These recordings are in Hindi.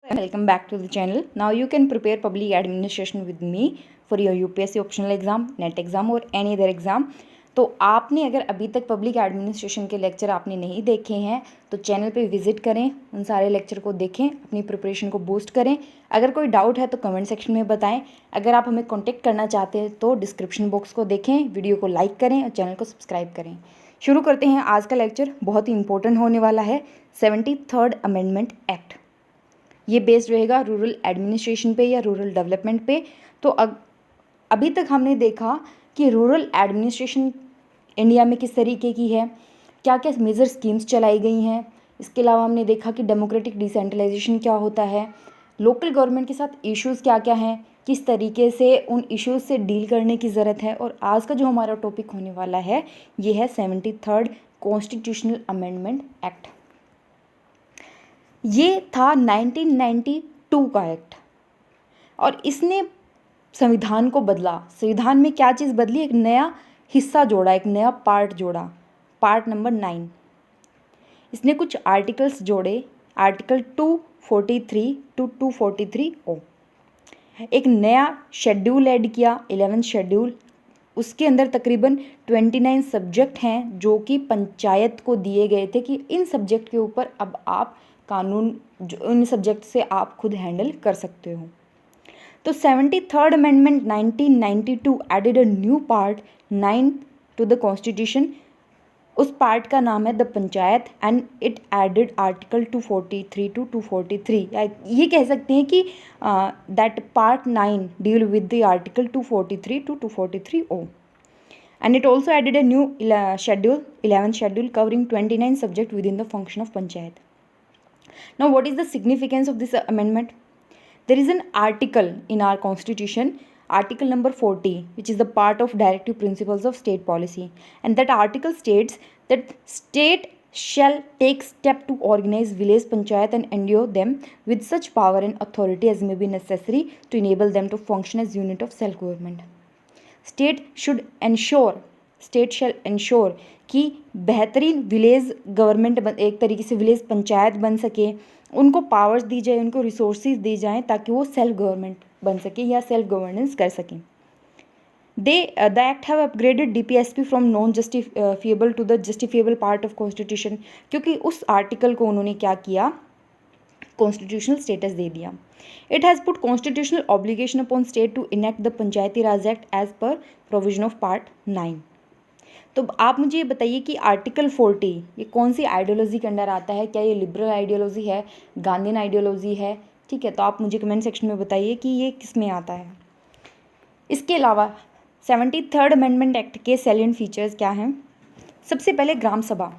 Welcome back to the channel. Now you can prepare public administration with me for your UPSC optional exam, net exam और एनी अदर एग्ज़ाम। तो आपने अगर अभी तक पब्लिक एडमिनिस्ट्रेशन के लेक्चर आपने नहीं देखे हैं तो चैनल पे विजिट करें, उन सारे लेक्चर को देखें, अपनी प्रिपरेशन को बूस्ट करें। अगर कोई डाउट है तो कमेंट सेक्शन में बताएं। अगर आप हमें कॉन्टेक्ट करना चाहते हैं तो डिस्क्रिप्शन बॉक्स को देखें, वीडियो को लाइक करें और चैनल को सब्सक्राइब करें। शुरू करते हैं। आज का लेक्चर बहुत ही इंपॉर्टेंट होने वाला है। 73rd अमेंडमेंट एक्ट, ये बेस्ड रहेगा रूरल एडमिनिस्ट्रेशन पे या रूरल डेवलपमेंट पे। तो अभी तक हमने देखा कि रूरल एडमिनिस्ट्रेशन इंडिया में किस तरीके की है, क्या क्या मेजर स्कीम्स चलाई गई हैं। इसके अलावा हमने देखा कि डेमोक्रेटिक डिसेंट्रलाइजेशन क्या होता है, लोकल गवर्नमेंट के साथ इश्यूज़ क्या क्या हैं, किस तरीके से उन इश्यूज़ से डील करने की ज़रूरत है। और आज का जो हमारा टॉपिक होने वाला है ये है 73rd कॉन्स्टिट्यूशनल अमेंडमेंट एक्ट। ये था 1992 का एक्ट और इसने संविधान को बदला। संविधान में क्या चीज़ बदली? एक नया हिस्सा जोड़ा, एक नया पार्ट जोड़ा, पार्ट नंबर 9। इसने कुछ आर्टिकल्स जोड़े, आर्टिकल 243 टू 243O। एक नया शेड्यूल ऐड किया, 11th शेड्यूल। उसके अंदर तकरीबन 29 सब्जेक्ट हैं जो कि पंचायत को दिए गए थे कि इन सब्जेक्ट के ऊपर अब आप कानून, जो इन सब्जेक्ट से आप खुद हैंडल कर सकते हो। तो 73rd amendment 1992 added a new part 9 to the constitution. उस पार्ट का नाम है the panchayat and it added article 243 to 243। ये कह सकते हैं कि that part 9 deal with the article 243 to 243O and it also added a new schedule, 11th schedule, covering 29 subjects within the function of panchayat. Now what is the significance of this amendment? There is an article in our constitution, article number 40, which is the part of directive principles of state policy, and that article states that state shall take step to organize village panchayat and endue them with such power and authority as may be necessary to enable them to function as unit of self government. State shall ensure कि बेहतरीन विलेज गवर्नमेंट, एक तरीके से विलेज पंचायत बन सके, उनको पावर्स दी जाए, उनको रिसोर्सेज दी जाएं ताकि वो सेल्फ गवर्नमेंट बन सके या सेल्फ गवर्नेंस कर सकें। The act have upgraded DPSP from non justifiable to the justifiable part of constitution, क्योंकि उस आर्टिकल को उन्होंने क्या किया, कॉन्स्टिट्यूशनल स्टेटस दे दिया। It has put constitutional obligation upon state to enact the panchayati raj act as per provision of part 9। तो आप मुझे ये बताइए कि आर्टिकल 40 ये कौन सी आइडियोलॉजी के अंडर आता है? क्या ये लिबरल आइडियोलॉजी है, गांधीयन आइडियोलॉजी है? ठीक है, तो आप मुझे कमेंट सेक्शन में बताइए कि ये किस में आता है। इसके अलावा 73rd अमेंडमेंट एक्ट के सैलिएंट फीचर्स क्या हैं? सबसे पहले ग्राम सभा।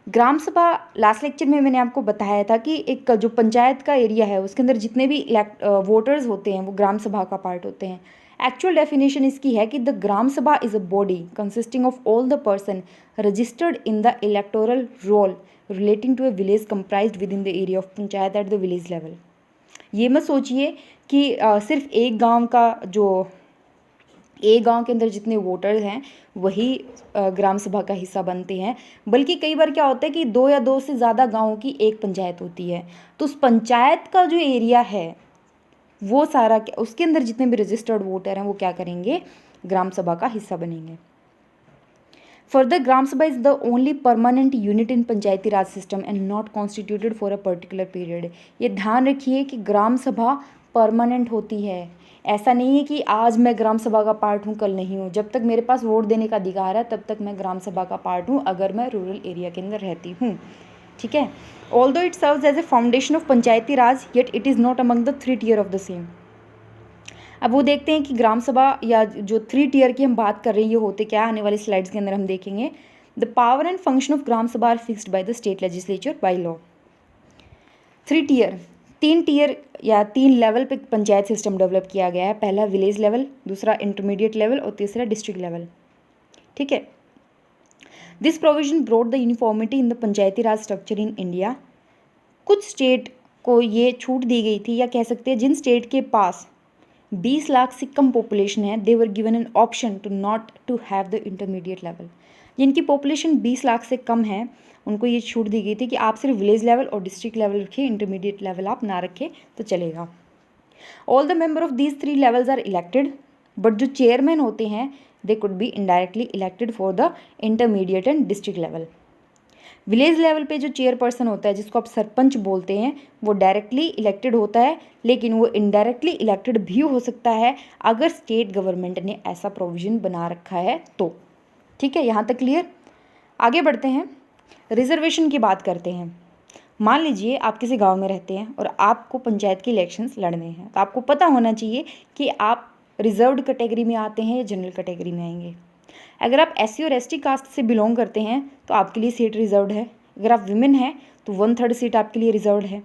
ग्राम सभा लास्ट लेक्चर में मैंने आपको बताया था कि एक जो पंचायत का एरिया है उसके अंदर जितने भी वोटर्स होते हैं वो ग्राम सभा का पार्ट होते हैं। एक्चुअल डेफिनेशन इसकी है कि the gram sabha is a body consisting of all the person registered in the electoral roll relating to a village comprised within the area of panchayat at the village level. ये मत सोचिए कि सिर्फ एक गांव के अंदर जितने वोटर्स हैं वही ग्राम सभा का हिस्सा बनते हैं, बल्कि कई बार क्या होता है कि 2 या 2 से ज़्यादा गाँवों की एक पंचायत होती है। तो उस पंचायत का जो एरिया है वो सारा, उसके अंदर जितने भी रजिस्टर्ड वोटर हैं वो क्या करेंगे, ग्राम सभा का हिस्सा बनेंगे। Further, gram sabha is the only permanent unit in Panchayati Raj system and not constituted for a particular period. ये ध्यान रखिए कि ग्राम सभा परमानेंट होती है। ऐसा नहीं है कि आज मैं ग्राम सभा का पार्ट हूँ कल नहीं हूँ। जब तक मेरे पास वोट देने का अधिकार है तब तक मैं ग्राम सभा का पार्ट हूँ, अगर मैं रूरल एरिया के अंदर रहती हूँ। ठीक है। Although it serves as a foundation of panchayati raj, yet it is not among the 3 tier of the same. अब वो देखते हैं कि ग्राम सभा या जो 3 टियर की हम बात कर रहे हैं ये होते क्या, आने वाली स्लाइड्स के अंदर हम देखेंगे। The power and function of gram sabha are fixed by the state legislature by law. 3 tier, 3 tier या 3 लेवल पे पंचायत सिस्टम डेवलप किया गया है। पहला विलेज लेवल, दूसरा इंटरमीडिएट लेवल और तीसरा डिस्ट्रिक्ट लेवल। ठीक है। This provision brought the uniformity in the panchayati Raj structure in India. कुछ स्टेट को ये छूट दी गई थी, या कह सकते हैं जिन स्टेट के पास 20 लाख से कम पॉपुलेशन है, they were given an option to not to have the intermediate level, जिनकी पॉपुलेशन 20 लाख से कम है उनको ये छूट दी गई थी कि आप सिर्फ विलेज लेवल और डिस्ट्रिक्ट लेवल रखिए, इंटरमीडिएट लेवल आप ना रखें तो चलेगा। All the member of these 3 levels are elected, but जो चेयरमैन होते हैं they could be indirectly elected for the intermediate and district level. Village level पे जो चेयरपर्सन होता है जिसको आप सरपंच बोलते हैं वो डायरेक्टली इलेक्टेड होता है, लेकिन वो इनडायरेक्टली इलेक्टेड भी हो सकता है अगर स्टेट गवर्नमेंट ने ऐसा प्रोविज़न बना रखा है तो। ठीक है, यहाँ तक क्लियर। आगे बढ़ते हैं, रिजर्वेशन की बात करते हैं। मान लीजिए आप किसी गांव में रहते हैं और आपको पंचायत के इलेक्शंस लड़ने हैं, तो आपको पता होना चाहिए कि आप रिजर्व्ड कैटेगरी में आते हैं या जनरल कैटेगरी में आएंगे। अगर आप SC और ST कास्ट से बिलोंग करते हैं तो आपके लिए सीट रिजर्व्ड है। अगर आप विमेन हैं तो 1/3 सीट आपके लिए रिजर्व्ड है।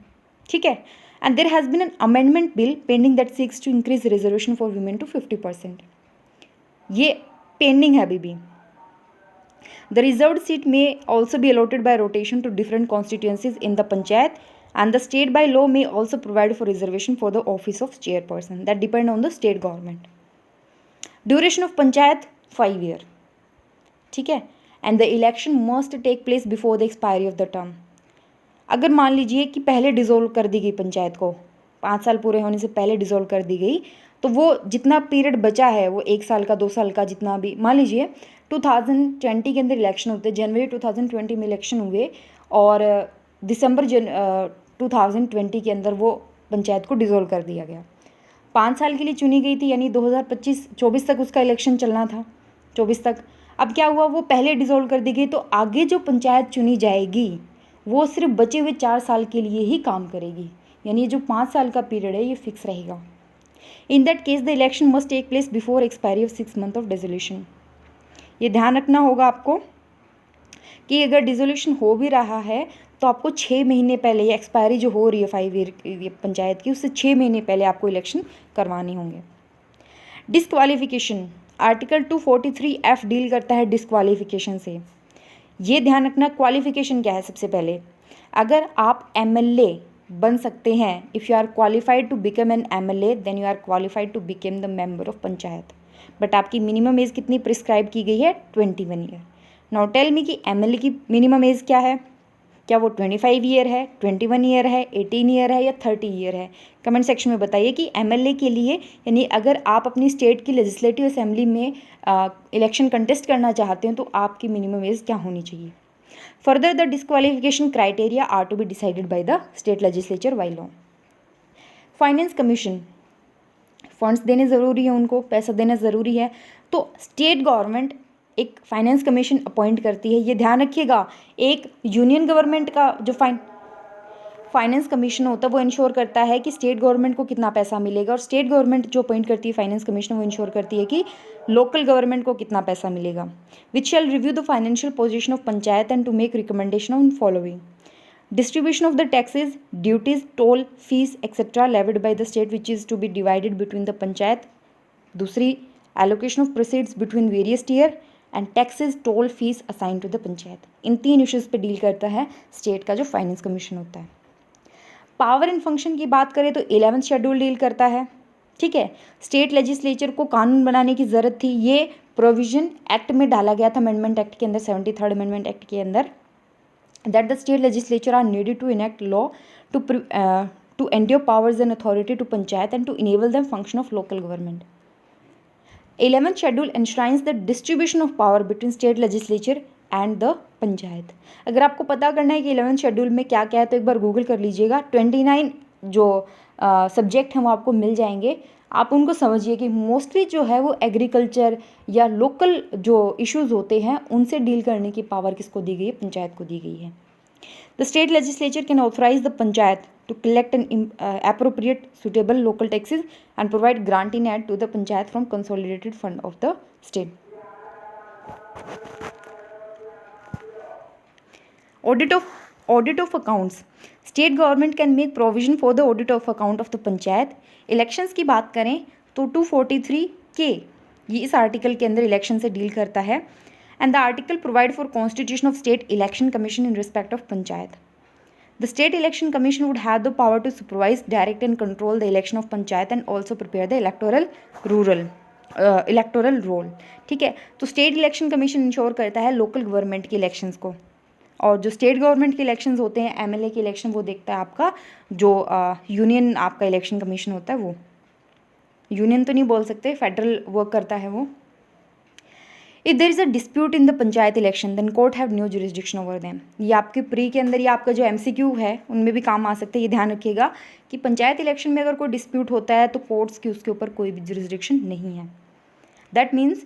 ठीक है, and there has been an amendment bill pending that seeks to increase reservation for women to 50%। ये पेंडिंग है अभी भी। The reserved seat may also be allotted by rotation to different constituencies in the panchayat, and the state by law may also provide for reservation for the office of chairperson that depend on the state government. Duration of panchayat 5 year. ठीक है, and the election must take place before the expiry of the term. अगर मान लीजिए कि पहले डिसॉल्व कर दी गई पंचायत को, 5 साल पूरे होने से पहले डिसॉल्व कर दी गई, तो वो जितना पीरियड बचा है वो 1 साल का 2 साल का जितना भी, मान लीजिए 2020 के अंदर इलेक्शन होते, जनवरी 2020 में इलेक्शन हुए और दिसंबर 2020 के अंदर वो पंचायत को डिसॉल्व कर दिया गया। 5 साल के लिए चुनी गई थी, यानी 2025-24 तक उसका इलेक्शन चलना था, 24 तक। अब क्या हुआ, वो पहले डिसॉल्व कर दी गई, तो आगे जो पंचायत चुनी जाएगी वो सिर्फ बचे हुए 4 साल के लिए ही काम करेगी, यानी जो 5 साल का पीरियड है ये फिक्स रहेगा। In that case the election must take place before expiry of 6 month of dissolution. ये ध्यान रखना होगा आपको कि अगर डिसोल्यूशन हो भी रहा है तो आपको 6 महीने पहले, ये एक्सपायरी जो हो रही है 5 ईयर पंचायत की, उससे 6 महीने पहले आपको इलेक्शन करवाने होंगे। डिस्क्वालिफिकेशन, आर्टिकल 243F डील करता है डिस्क्वालिफिकेशन से। ये ध्यान रखना, क्वालिफिकेशन क्या है। सबसे पहले अगर आप MLA बन सकते हैं, if you are qualified to become an MLA then you are qualified to become the member of panchayat, but आपकी मिनिमम एज कितनी प्रिस्क्राइब की गई है, 21 ईयर। नाउ टेल मी कि MLA की मिनिमम एज क्या है, क्या वो 25 ईयर है, 21 ईयर है, 18 ईयर है या 30 ईयर है। कमेंट सेक्शन में बताइए कि MLA के लिए, यानी अगर आप अपनी स्टेट की लेजिस्लेटिव असेंबली में इलेक्शन कंटेस्ट करना चाहते हैं तो आपकी मिनिमम एज क्या होनी चाहिए। Further the disqualification criteria are to be decided by the state legislature by law. Finance commission, funds देने ज़रूरी है, उनको पैसा देना ज़रूरी है, तो स्टेट गवर्नमेंट एक फाइनेंस कमीशन अपॉइंट करती है। ये ध्यान रखिएगा, एक यूनियन गवर्नमेंट का जो फाइनेंस कमीशन होता है वो इंश्योर करता है कि स्टेट गवर्नमेंट को कितना पैसा मिलेगा, और स्टेट गवर्नमेंट जो अपॉइंट करती है फाइनेंस कमीशन वो इंश्योर करती है कि लोकल गवर्नमेंट को कितना पैसा मिलेगा। Which shall review the financial position of panchayat and to make recommendation on following: distribution of the taxes, duties, toll, fees etc. levied by the state which is to be divided between the panchayat. दूसरी, allocation of proceeds between various tier and taxes, toll, fees assigned to the panchayat. In 3 issues पे डील करता है स्टेट का जो फाइनेंस कमीशन होता है। पावर एंड फंक्शन की बात करें तो 11th शेड्यूल डील करता है। ठीक है, स्टेट लेजिस्लेचर को कानून बनाने की ज़रूरत थी, ये प्रोविज़न एक्ट में डाला गया था, अमेंडमेंट एक्ट के अंदर, 73rd अमेंडमेंट एक्ट के अंदर, that the state legislature are needed to enact law to endure powers and authority to panchayat and to enable them function of local government. 11th schedule enshrines the distribution of power between state legislature and the panchayat. अगर आपको पता करना है कि 11th शेड्यूल में क्या क्या है तो एक बार गूगल कर लीजिएगा, 29 जो सब्जेक्ट हैं वो आपको मिल जाएंगे। आप उनको समझिए कि मोस्टली जो है वो एग्रीकल्चर या लोकल जो इश्यूज होते हैं उनसे डील करने की पावर किसको दी गई है, पंचायत को दी गई है। The state legislature can authorise the panchayat to collect and appropriate suitable local taxes and provide grant in aid to the panchayat from consolidated fund of the state. Audit of accounts. State government can make provision for the audit of account of the panchayat. Elections की बात करें तो 243K ये इस आर्टिकल के अंदर इलेक्शन से डील करता है। And the article provide for constitution of state election commission in respect of panchayat. The state election commission would have the power to supervise, direct and control the election of panchayat and also prepare the electoral rural. Electoral roll, ठीक है। तो स्टेट इलेक्शन कमीशन इंश्योर करता है लोकल गवर्नमेंट के इलेक्शंस को, और जो स्टेट गवर्नमेंट के इलेक्शंस होते हैं, एमएलए के इलेक्शन, वो देखता है आपका जो यूनियन आपका इलेक्शन कमीशन होता है, वो यूनियन तो नहीं बोल सकते, फेडरल वर्क करता है वो। If there is a dispute in the panchayat election then court have new jurisdiction over them. ये आपके प्री के अंदर, ये आपका जो एमसीक्यू है उनमें भी काम आ सकता है, ये ध्यान रखिएगा कि पंचायत इलेक्शन में अगर कोई डिस्प्यूट होता है तो कोर्ट्स की उसके ऊपर कोई भी जुरिस्डिक्शन नहीं है। That means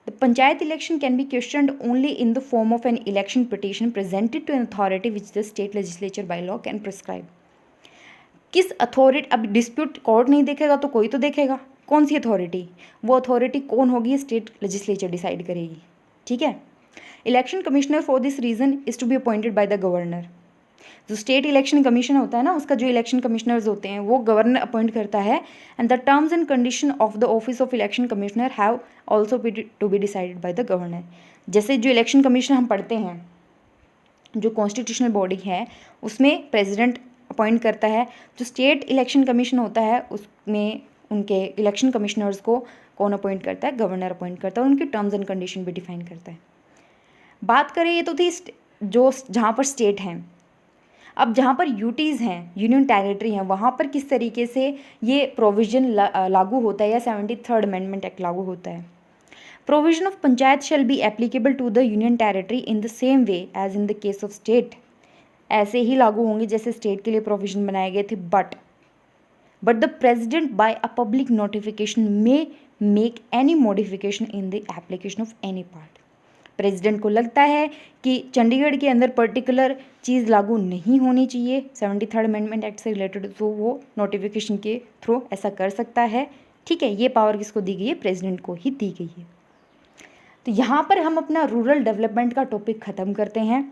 the panchayat election can be questioned only in the form of an election petition presented to an authority which the state legislature by law can prescribe। किस अथॉरिटी, अब डिस्प्यूट कोर्ट नहीं देखेगा तो कोई तो देखेगा, कौन सी अथॉरिटी, वो अथॉरिटी कौन होगी, स्टेट लेजिस्लेचर डिसाइड करेगी, ठीक है। Election commissioner for this reason is to be appointed by the governor. जो स्टेट इलेक्शन कमीशन होता है ना, उसका जो इलेक्शन कमिश्नर्स होते हैं वो गवर्नर अपॉइंट करता है। And the terms and condition of the office of election commissioner have also to be decided by the governor. जैसे जो इलेक्शन कमीशन हम पढ़ते हैं, जो कॉन्स्टिट्यूशनल बॉडी है, उसमें प्रेसिडेंट अपॉइंट करता है। जो स्टेट इलेक्शन कमीशन होता है उसमें उनके इलेक्शन कमिश्नर्स को कौन अपॉइंट करता है, गवर्नर अपॉइंट करता है, और उनकी टर्म्स एंड कंडीशन भी डिफाइन करता है। बात करें, ये तो थी जो जहाँ पर स्टेट हैं। अब जहाँ पर यूटीज़ हैं, यूनियन टेरिटरी हैं, वहाँ पर किस तरीके से ये प्रोविज़न लागू होता है या 73rd अमेंडमेंट एक्ट लागू होता है। Provision of panchayat shall be applicable to the union territory in the same way as in the case of state. ऐसे ही लागू होंगे जैसे स्टेट के लिए प्रोविज़न बनाए गए थे। But the president bye a public notification may make any modification in the application of any part. President को लगता है कि चंडीगढ़ के अंदर पर्टिकुलर चीज़ लागू नहीं होनी चाहिए 73rd अमेंडमेंट एक्ट से रिलेटेड, तो वो नोटिफिकेशन के थ्रू ऐसा कर सकता है, ठीक है। ये पावर किसको दी गई है, प्रेसिडेंट को ही दी गई है। तो यहाँ पर हम अपना रूरल डेवलपमेंट का टॉपिक ख़त्म करते हैं।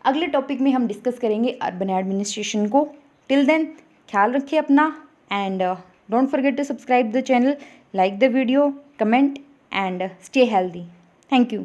अगले टॉपिक में हम डिस्कस करेंगे अर्बन एडमिनिस्ट्रेशन को। टिल देन ख्याल रखिए अपना, and don't forget to subscribe the channel, like the video, comment and stay healthy. Thank you.